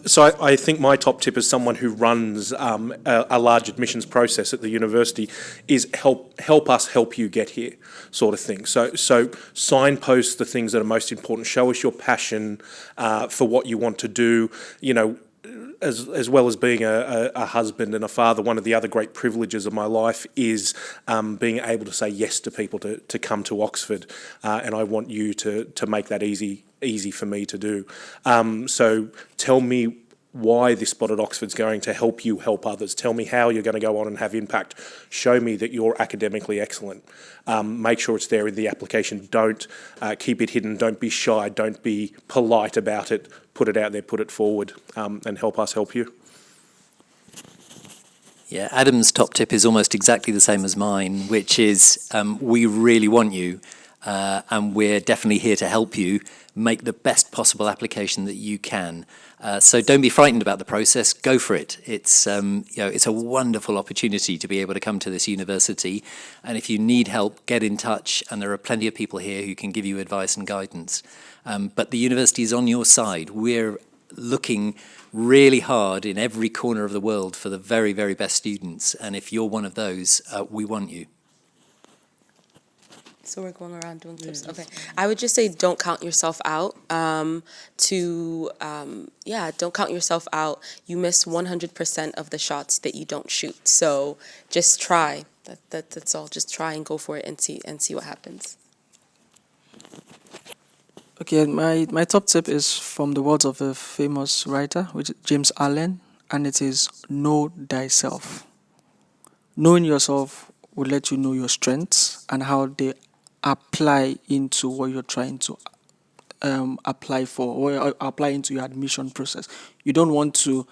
So I think my top tip as someone who runs a large admissions process at the university is help us help you get here, sort of thing. So signpost the things that are most important. Show us your passion for what you want to do. As well as being a husband and a father, one of the other great privileges of my life is being able to say yes to people to come to Oxford, and I want you to make that easy for me to do. So tell me why this spot at Oxford's going to help you help others. Tell me how you're going to go on and have impact. Show me that you're academically excellent. Make sure it's there in the application. Don't keep it hidden. Don't be shy. Don't be polite about it. Put it out there, put it forward, and help us help you. Yeah, Adam's top tip is almost exactly the same as mine, which is we really want you, and we're definitely here to help you make the best possible application that you can. So don't be frightened about the process. Go for it. It's it's a wonderful opportunity to be able to come to this university, and if you need help, get in touch. And there are plenty of people here who can give you advice and guidance. But the university is on your side. We're looking really hard in every corner of the world for the very, very best students. And if you're one of those, we want you. So we're going around doing tips. Okay. I would just say don't count yourself out. Don't count yourself out. You miss 100% of the shots that you don't shoot. So just try. That's all. Just try and go for it and see what happens. Okay, my top tip is from the words of a famous writer, which is James Allen, and it is know thyself. Knowing yourself will let you know your strengths and how they apply into what you're trying to apply for, or apply into your admission process. You want to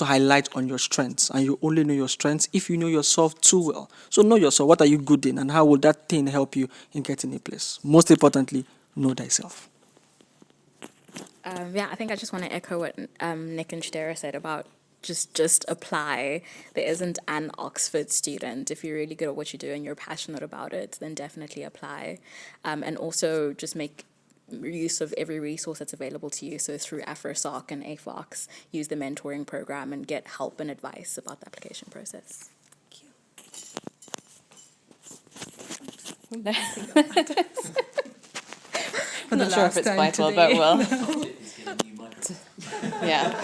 highlight on your strengths, and you only know your strengths if you know yourself too well. So know yourself. What are you good in, and how will that thing help you in getting a place? Most importantly, know thyself. I think I just want to echo what Nick and Chidera said about just apply. There isn't an Oxford student. If you're really good at what you do and you're passionate about it, then definitely apply. And also just make use of every resource that's available to you. So through AfroSoc and AfOx, use the mentoring program and get help and advice about the application process. I'm not sure if it's vital, but well. Yeah,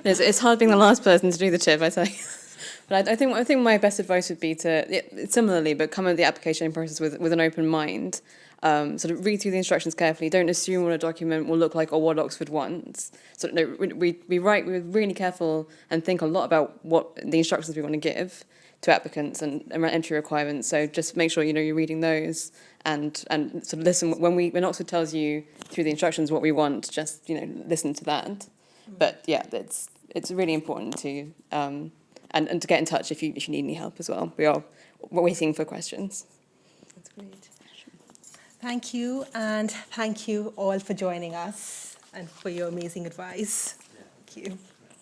it's hard being the last person to do the tip, I tell you. But I think my best advice would be to similarly, but come at the application process with an open mind. Sort of read through the instructions carefully. Don't assume what a document will look like or what Oxford wants. So no, we're really careful and think a lot about what the instructions we want to give to applicants and entry requirements. So just make sure you're reading those and sort of listen when Oxford tells you through the instructions what we want. Just listen to that. But yeah, it's really important to and to get in touch if you need any help as well. We're waiting for questions. That's great. Thank you, and thank you all for joining us and for your amazing advice. Thank you.